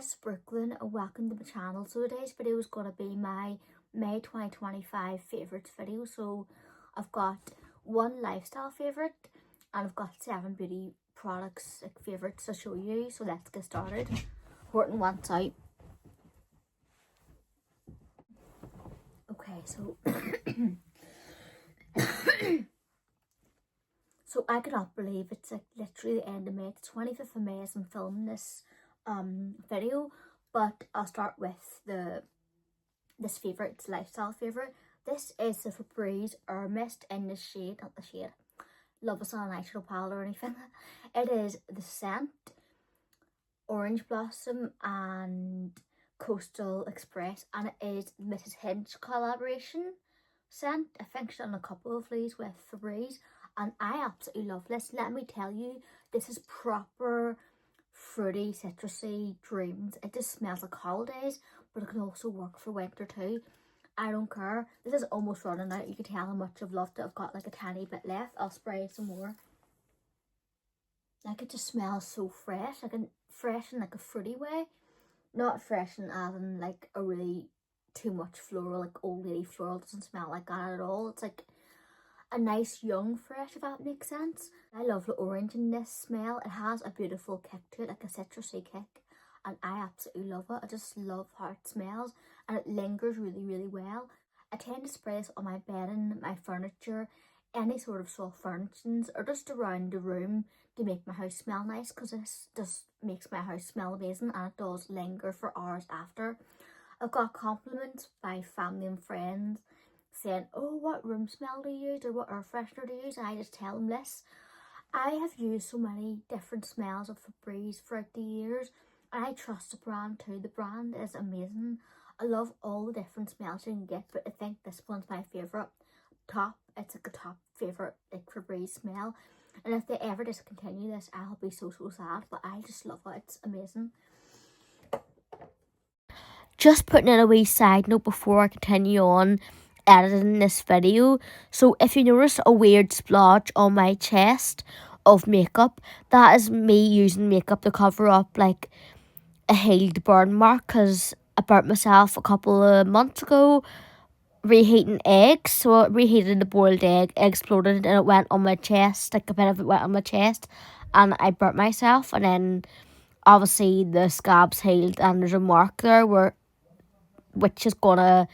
guys, Brookelynne and welcome to my channel. So today's video is going to be my May 2025 favourites video. So I've got one lifestyle favourite and I've got 7 beauty products like favourites to show you. So let's get started. Horton wants out. Okay, so so I cannot believe it's like literally the end of May. It's 25th of May as I'm filming this video, but I'll start with this favourite, it's lifestyle favourite. This is the Febreze Air Mist in the shade, not the shade, love it's not an eyeshadow palette or anything. It is the scent Orange Blossom and Coastal Express, and it is Mrs. Hinch collaboration scent. I think she's done a couple of these with Febreze and I absolutely love this. Let me tell you, this is proper fruity, citrusy dreams. It just smells like holidays, but it can also work for winter too. I don't care. This is almost running out. You can tell how much I've loved it. I've got like a tiny bit left. I'll spray some more. Like, it just smells so fresh. Like fresh in like a fruity way. Not fresh in as in like a really too much floral, like old lady floral. It doesn't smell like that at all. It's like a nice young fresh, if that makes sense. I love the orange in this smell. It has a beautiful kick to it, like a citrusy kick, and I absolutely love it. I just love how it smells and it lingers really, really well. I tend to spray this on my bedding, my furniture, any sort of soft furnishings, or just around the room to make my house smell nice, because this just makes my house smell amazing and it does linger for hours after. I've got compliments by family and friends saying, oh, what room smell do you use or what air freshener do you use, and I just tell them this. I have used so many different smells of Febreze throughout the years and I trust the brand too. The brand is amazing. I love all the different smells you can get, but I think this one's my favourite. It's like a top favourite like Febreze smell, and if they ever discontinue this I'll be so sad, but I just love it. It's amazing. Just putting in a wee side note before I continue on editing this video. So if you notice a weird splotch on my chest of makeup, that is me using makeup to cover up like a healed burn mark, because I burnt myself a couple of months ago reheating eggs. So I reheated the boiled egg, exploded, and it went on my chest, like a bit of it went on my chest, and I burnt myself, and then obviously the scabs healed and there's a mark there which is gonna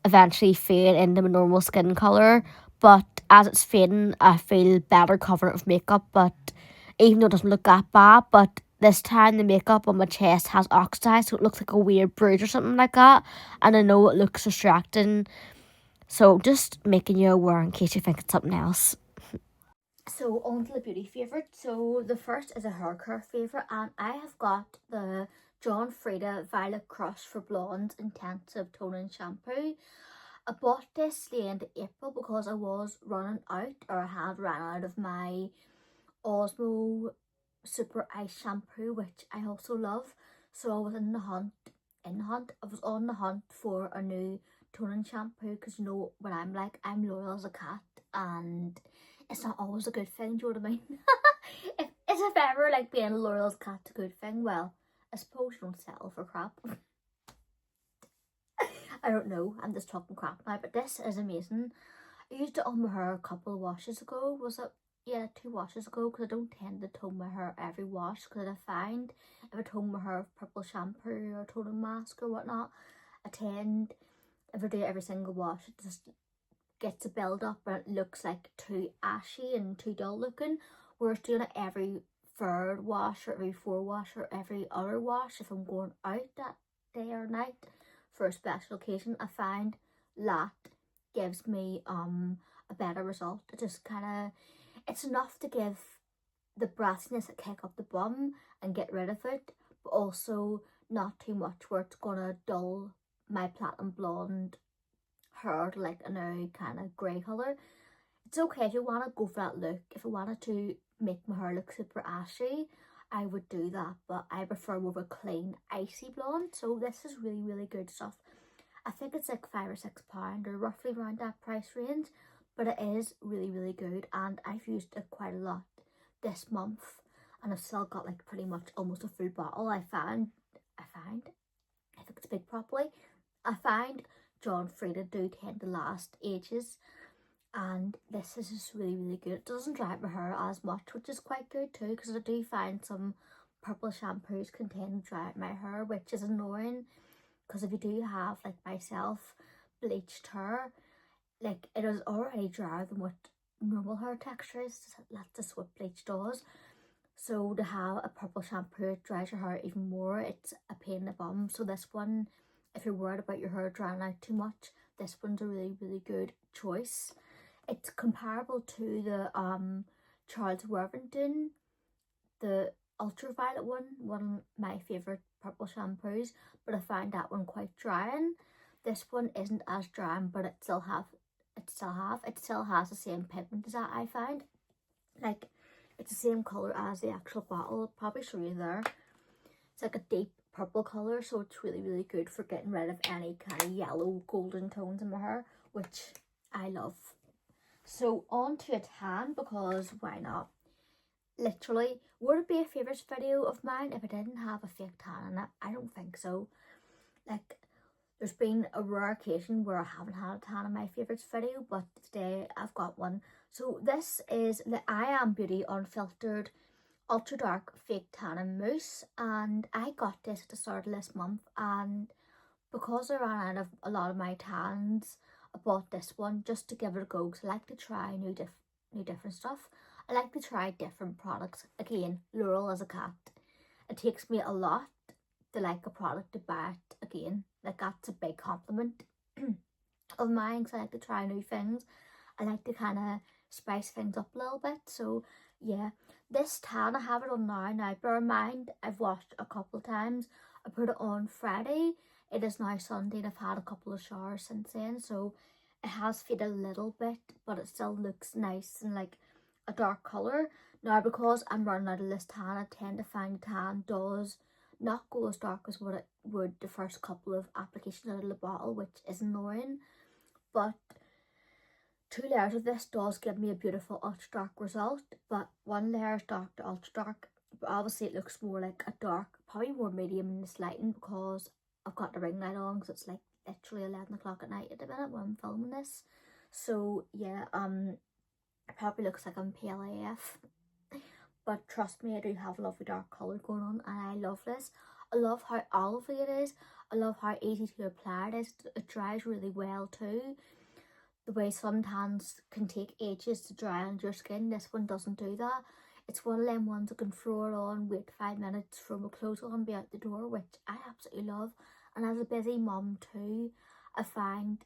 eventually fade into my normal skin colour, but as it's fading I feel better covering it with makeup. But even though it doesn't look that bad, but this time the makeup on my chest has oxidized, so it looks like a weird bruise or something like that, and I know it looks distracting, so just making you aware in case you think it's something else. So on to the beauty favourite. So the first is a hair care favourite, and I have got the Frieda Violet Crush for Blondes Intensive Toning Shampoo. I bought this the end of April because I was running out, or I had run out of my Osmo Super Ice Shampoo, which I also love. So I was on the hunt for a new toning shampoo, because you know what I'm like, I'm loyal as a cat and it's not always a good thing, do you know what I mean? if ever like being loyal as a cat's a good thing, well, I suppose you don't settle for crap. I don't know, I'm just talking crap now, but this is amazing. I used it on my hair a couple of washes ago, was it? Yeah, 2 washes ago, because I don't tend to tone my hair every wash, because I find if I tone my hair with purple shampoo or toning mask or whatnot, if I do it every single wash, it just gets a build up and it looks like too ashy and too dull looking, whereas doing it every 3rd wash or every 4th wash or every other wash, if I'm going out that day or night for a special occasion, I find that gives me a better result. It just kind of, it's enough to give the brassiness a kick up the bum and get rid of it, but also not too much where it's gonna dull my platinum blonde hair to like a now kind of grey colour. It's okay if you want to go for that look. If I wanted to make my hair look super ashy, I would do that, but I prefer more of a clean icy blonde. So this is really, really good stuff. I think it's like £5 or £6 or roughly around that price range, but it is really, really good and I've used it quite a lot this month and I've still got like pretty much almost a full bottle. I found I find, if it's big properly, I find John Frieda do tend to last ages, and this is just really good. It doesn't dry out my hair as much, which is quite good too, because I do find some purple shampoos can tend to dry out my hair, which is annoying, because if you do have, like myself, bleached hair, like it is already drier than what normal hair texture is. That's just what bleach does. So to have a purple shampoo, it dries your hair even more. It's a pain in the bum. So this one, if you're worried about your hair drying out too much, this one's a really good choice. It's comparable to the Charles Worthington, the ultraviolet one of my favourite purple shampoos, but I find that one quite drying. This one isn't as drying, but it still has the same pigment as that, I find. Like, it's the same colour as the actual bottle. I'll probably show you there. It's like a deep purple colour, so it's really good for getting rid of any kind of yellow golden tones in my hair, which I love. So on to a tan, because why not? Literally, would it be a favourites video of mine if I didn't have a fake tan in it? I don't think so. Like, there's been a rare occasion where I haven't had a tan in my favourites video, but today I've got one. So this is the I Am Beauty Unfiltered Ultra Dark Fake Tan in Mousse, and I got this at the start of this month, and because I ran out of a lot of my tans, I bought this one just to give it a go, because I like to try new different stuff. I like to try different products. Again, Laurel as a cat. It takes me a lot to like a product to buy it again. Like, that's a big compliment of mine, because I like to try new things. I like to kind of spice things up a little bit. So yeah, this tan, I have it on now. Bear in mind, I've washed a couple of times. I put it on Friday. It is now Sunday, and I've had a couple of showers since then, so it has faded a little bit, but it still looks nice and like a dark colour. Now, because I'm running out of this tan, I tend to find tan does not go as dark as what it would the first couple of applications out of the bottle, which is annoying. But 2 layers of this does give me a beautiful ultra dark result, but 1 layer is dark to ultra dark. But obviously it looks more like a dark, probably more medium in this lighting, because I've got the ring light on, because it's like literally 11 o'clock at night at the minute when I'm filming this. So yeah, it probably looks like I'm pale AF. But trust me, I do have a lovely dark colour going on, and I love this. I love how olivey it is. I love how easy to apply it is. It dries really well too. The way some tans can take ages to dry on your skin, this one doesn't do that. It's one of them ones that can throw it on, wait 5 minutes, throw my clothes on, be out the door, which I absolutely love. And as a busy mum too, I find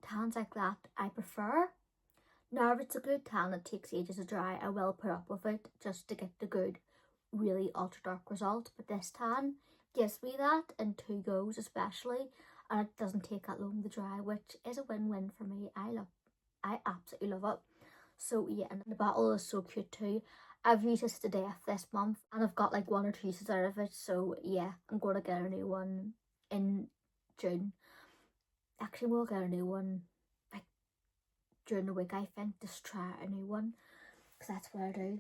tans like that I prefer. Now, if it's a good tan that takes ages to dry, I will put up with it just to get the good, really ultra dark result. But this tan gives me that in 2 goes especially, and it doesn't take that long to dry, which is a win-win for me. I absolutely love it. So yeah, and the bottle is so cute too. I've used this to death this month, and I've got like 1 or 2 uses out of it. So yeah, I'm going to get a new one in June. Actually, we'll get a new one like during the week, I think. Just try a new one, because that's what I do.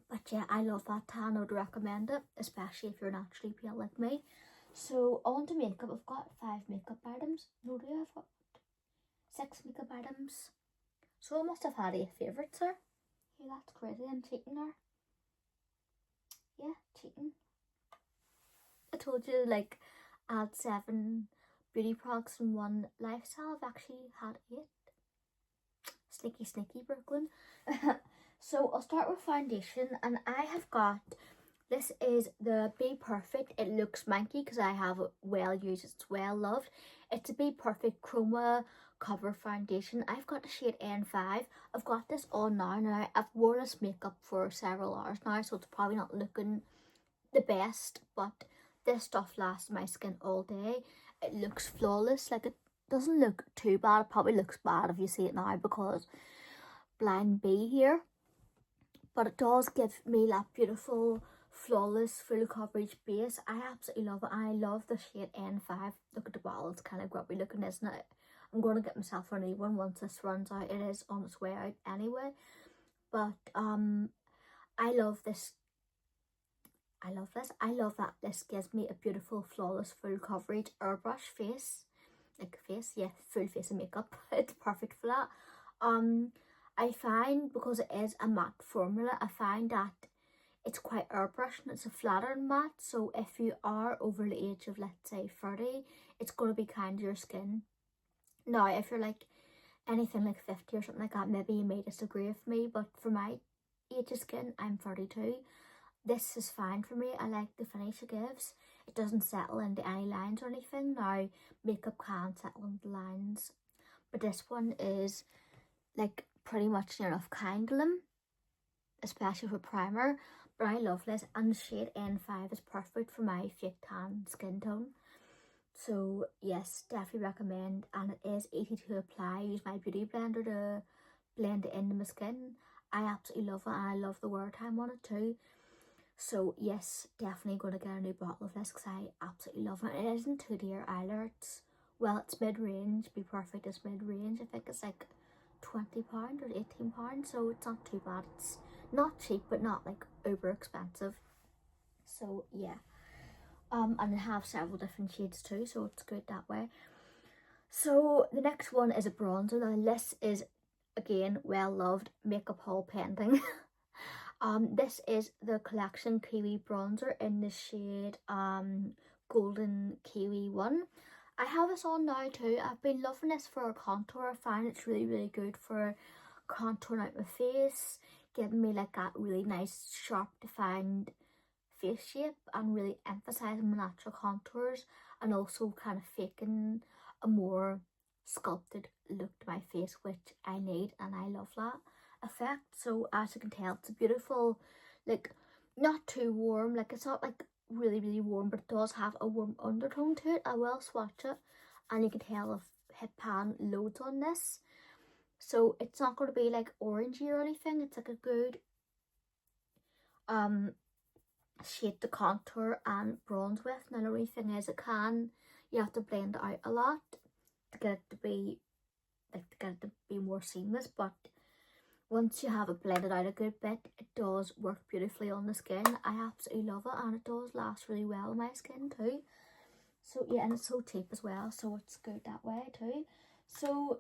But yeah, I love that tan. I would recommend it, especially if you're naturally pale like me. So on to makeup. I've got 5 makeup items. No, do I have what? 6 makeup items. So I must have had 8 favourites there. Yeah, that's crazy. I'm cheating there. Yeah, cheating. I told you like add 7 beauty products in 1 lifestyle. I've actually had 8. Sneaky Brookelynne. So I'll start with foundation, and I have got, this is the BPerfect. It looks manky because I have it well used, it's well loved. It's a BPerfect Chroma cover foundation. I've got the shade N5. I've got this on now. I've worn this makeup for several hours now, so it's probably not looking the best, but this stuff lasts my skin all day. It looks flawless. Like, it doesn't look too bad. It probably looks bad if you see it now because blind bee here, but it does give me that beautiful flawless full coverage base. I absolutely love it. I love the shade N5. Look at the bottle, it's kind of grubby looking, isn't it? I'm going to get myself a new one once this runs out. It is on its way out anyway, but I love this. I love this. I love that this gives me a beautiful, flawless, full coverage airbrush face. Like face, yeah, full face of makeup. It's perfect for that. I find, because it is a matte formula, I find that it's quite airbrush and it's a flatter matte. So if you are over the age of, let's say, 30, it's going to be kind to your skin. Now, if you're like anything like 50 or something like that, maybe you may disagree with me, but for my age of skin, I'm 32. This is fine for me. I like the finish it gives. It doesn't settle into any lines or anything. Now, makeup can settle into lines, but this one is like pretty much near enough kindling, especially for primer. But I love this, and the shade N5 is perfect for my fake tan skin tone. So yes, definitely recommend, and it is easy to apply. I use my beauty blender to blend it into my skin. I absolutely love it, and I love the wear time on it too. So yes, definitely going to get a new bottle of this because I absolutely love it. It isn't too dear either. It's mid-range. BPerfect is mid-range. I think it's like £20 or £18, so it's not too bad. It's not cheap, but not like uber expensive. So yeah. And they have several different shades too, so it's good that way. So the next one is a bronzer. Now this is, again, well loved makeup haul pending. This is the Collection Kiwi bronzer in the shade Golden Kiwi 1. I have this on now too. I've been loving this for a contour. I find it's really, really good for contouring out my face, giving me like that really nice, sharp, defined face shape, and really emphasising my natural contours, and also kind of faking a more sculpted look to my face, which I need, and I love that effect. So as you can tell, it's a beautiful, like, not too warm, like it's not like really, really warm, but it does have a warm undertone to it. I will swatch it, and you can tell I've hit pan loads on this. So it's not going to be like orangey or anything. It's like a good shade to contour and bronze with. Now the only thing is, you have to blend it out a lot to get it to be more seamless, but once you have it blended out a good bit, it does work beautifully on the skin. I absolutely love it, and it does last really well on my skin too. So yeah, and it's so cheap as well, so it's good that way too. So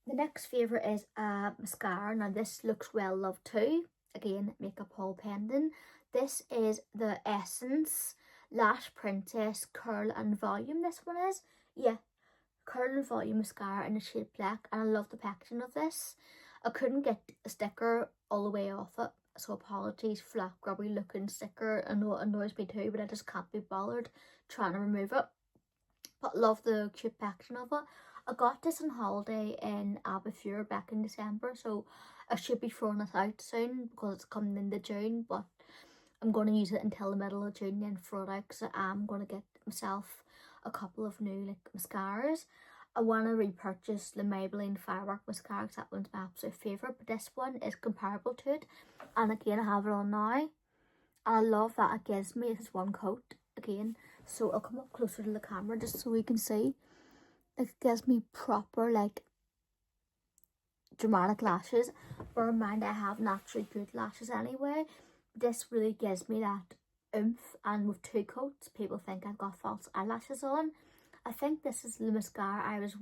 the next favourite is mascara. Now this looks well loved too. Again, makeup haul pending. This is the Essence Lash Princess Curl and Volume. This one is, yeah, Curl and Volume mascara in the shade Black, and I love the packaging of this. I couldn't get a sticker all the way off it, so apologies for that grubby looking sticker. I know it annoys me too, but I just can't be bothered trying to remove it. But love the cute packaging of it. I got this on holiday in Aberfure back in December, so I should be throwing this out soon because it's coming into June, but I'm going to use it until the middle of June, then throw it out because I am going to get myself a couple of new like mascaras. I want to repurchase the Maybelline Firework mascara because that one's my absolute favourite, but this one is comparable to it, and again I have it on now. I love that it gives me this one coat again, so I'll come up closer to the camera just so we can see. It gives me proper like dramatic lashes. Bear in mind I have naturally good lashes anyway. This really gives me that oomph, and with two coats people think I've got false eyelashes on. I think this is the mascara I was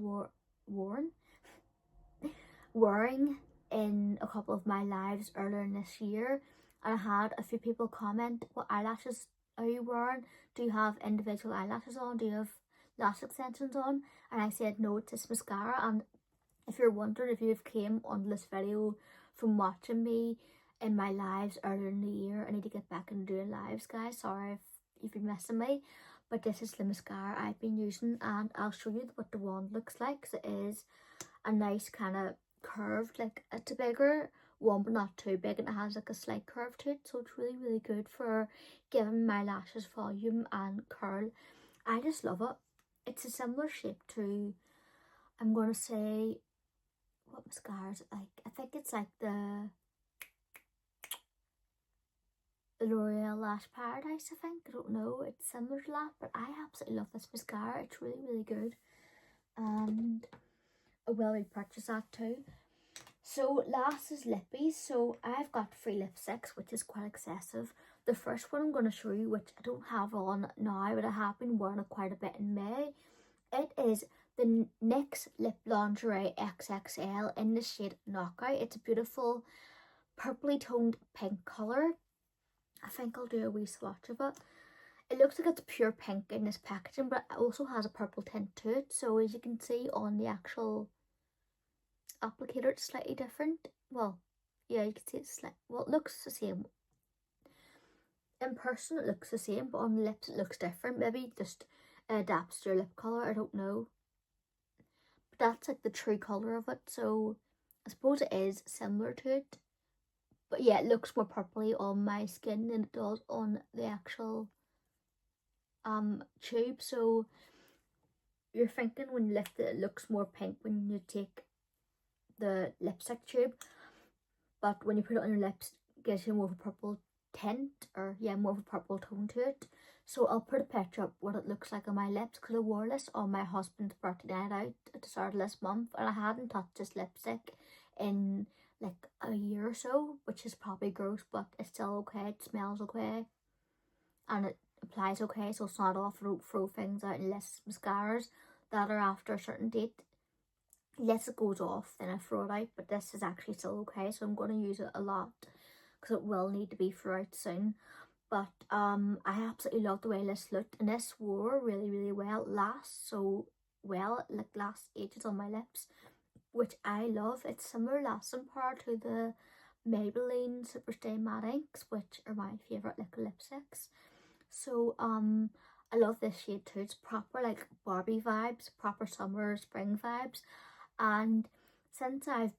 wearing in a couple of my lives earlier in this year, and I had a few people comment, what eyelashes are you wearing? Do you have individual eyelashes on? Do you have lash extensions on? And I said no, it's this mascara. And if you're wondering, if you've came on this video from watching me in my lives earlier in the year, I need to get back into doing lives, guys. Sorry if you're missing me, but this is the mascara I've been using, and I'll show you what the wand looks like, because it is a nice kind of curved, like it's a bigger one but not too big, and it has like a slight curve to it, so it's really, really good for giving my lashes volume and curl. I just love it. It's a similar shape to, I'm gonna say, what mascara is it like? I think it's like the L'Oreal Lash Paradise, I think. I don't know, it's similar to that, but I absolutely love this mascara. It's really, really good, and I will repurchase that too. So last is lippies. So I've got 3 lipsticks, which is quite excessive. the first one I'm going to show you, which I don't have on now, but I have been wearing it quite a bit in May. It is the NYX Lip Lingerie XXL in the shade Knockout. It's a beautiful purpley toned pink colour. I think I'll do a wee swatch of it. It looks like it's pure pink in this packaging, but it also has a purple tint to it. So as you can see on the actual applicator, it's slightly different. Well, yeah, you can see it's well, it looks the same. In person it looks the same, but on the lips it looks different. Maybe it just adapts to your lip colour, I don't know. But that's like the true colour of it, so I suppose it is similar to it. But yeah, it looks more purpley on my skin than it does on the actual tube. So you're thinking when you lift it, it looks more pink when you take the lipstick tube, but when you put it on your lips, it gives you more of a purple tint, or yeah, more of a purple tone to it. So I'll put a picture up what it looks like on my lips, because I wore this on my husband's birthday night out at the start of this month, and I hadn't touched this lipstick in like a year or so, which is probably gross, but it's still okay. It smells okay and it applies okay, so it's not off. I don't throw things out unless mascaras that are after a certain date. Unless it goes off, then I throw it out, but this is actually still okay, so I'm going to use it a lot because it will need to be thrown out soon. But I absolutely love the way this looked, and this wore really well, lasts so well, like lasts ages on my lips, which I love. It's similar lasting power to the Maybelline Superstay Matte Inks, which are my favourite liquid lipsticks. So I love this shade too. It's proper like Barbie vibes, proper summer spring vibes. And since I've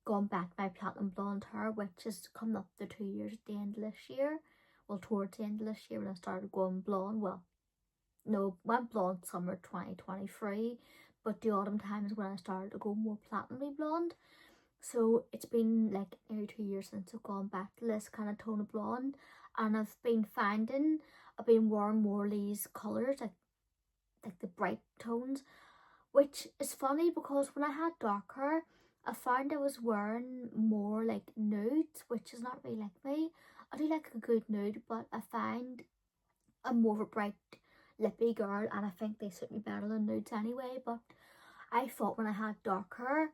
gone back to my platinum blonde hair, which is coming up to 2 years at the end of this year, well, towards the end of this year when I started going blonde, well, no, went blonde summer 2023, but the autumn time is when I started to go more platinumly blonde. So it's been like nearly 2 years since I've gone back to this kind of tone of blonde, and I've been wearing more of these colours, like the bright tones, which is funny because when I had dark hair, I found I was wearing more like nudes, which is not really like me. I do like a good nude, but I find I'm more of a bright lippy girl, and I think they suit me better than nudes anyway. But I thought when I had dark hair,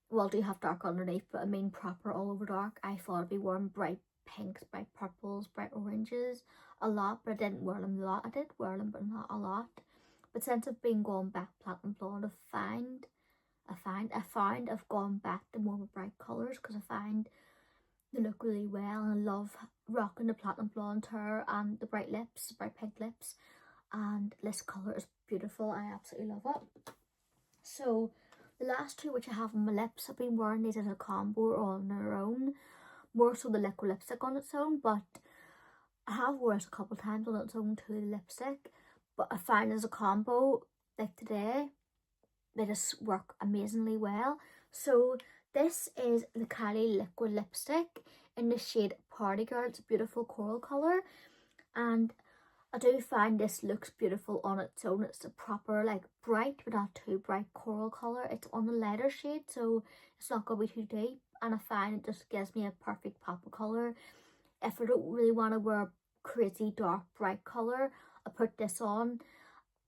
well, I do have dark underneath, but I mean proper all over dark, I thought I'd be wearing bright pinks, bright purples, bright oranges a lot, but I didn't wear them a lot. I did wear them, but not a lot. But since I've been going back platinum blonde, I found I've gone back to more bright colours because I find they look really well, and I love rocking the platinum blonde hair and the bright lips, bright pink lips, and this colour is beautiful. I absolutely love it. So the last two which I have on my lips, I've been wearing these as a combo or on their own, more so the liquid lipstick on its own, but I have worn it a couple of times on its own to the lipstick. But I find as a combo, like today, they just work amazingly well. So this is the Kylie liquid lipstick in the shade Party Girl. It's a beautiful coral colour, and I do find this looks beautiful on its own. It's a proper like bright but not too bright coral colour. It's on the lighter shade, so it's not going to be too deep, and I find it just gives me a perfect pop of colour. If I don't really want to wear a crazy dark bright colour, I put this on.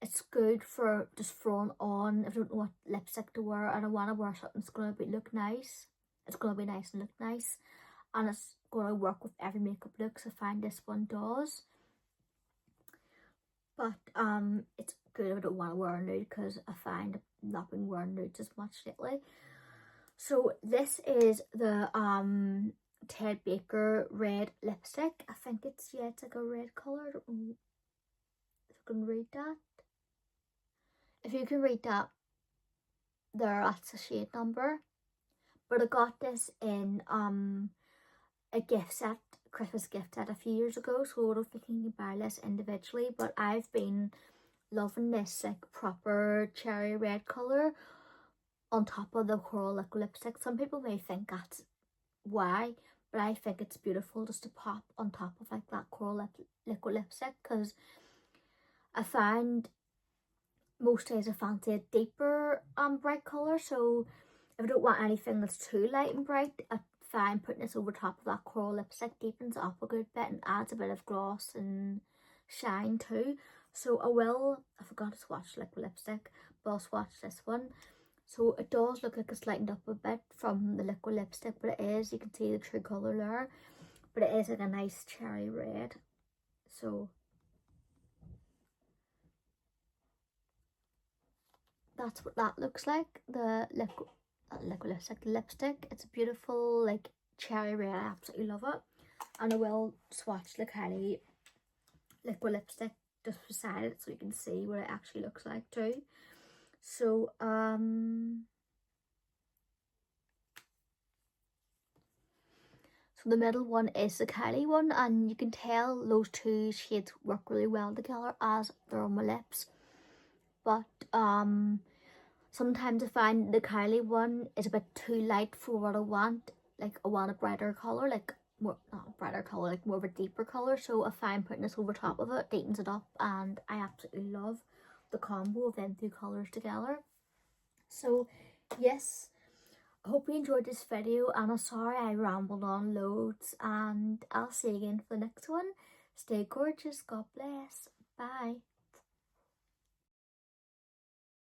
It's good for just throwing on if I don't know what lipstick to wear and I want to wear something that's going to look nice. It's going to be nice and look nice, and it's going to work with every makeup look, so I find this one does. But it's good if I don't want to wear a nude, because I find I've not been wearing nudes as much lately. So this is the Ted Baker red lipstick. I think it's like a red colour. I don't know if I can read that. If you can read that there, that's the shade number. But I got this in a gift set, Christmas gift set a few years ago, so I don't think you can buy this individually, but I've been loving this like proper cherry red colour on top of the coral liquid lipstick. Some people may think that's why, but I think it's beautiful just to pop on top of like that coral liquid lipstick, because I find most days I fancy a deeper bright colour. So if I don't want anything that's too light and bright, I find putting this over top of that coral lipstick deepens it up a good bit and adds a bit of gloss and shine too. So I forgot to swatch liquid lipstick, but I'll swatch this one. So it does look like it's lightened up a bit from the liquid lipstick, but it is, you can see the true colour there, but it is like a nice cherry red. So that's what that looks like, the liquid lipstick. It's a beautiful like cherry red, I absolutely love it. And I will swatch the Kylie liquid lipstick just beside it so you can see what it actually looks like too. So so the middle one is the Kylie one, and you can tell those two shades work really well together as they're on my lips. But sometimes I find the Kylie one is a bit too light for what I want. Like I want a brighter colour, like more, not a brighter colour, like more of a deeper colour. So I find putting this over top of it deepens it up, and I absolutely love the combo of them two colours together. So yes, I hope you enjoyed this video, and I'm sorry I rambled on loads, and I'll see you again for the next one. Stay gorgeous, God bless, bye.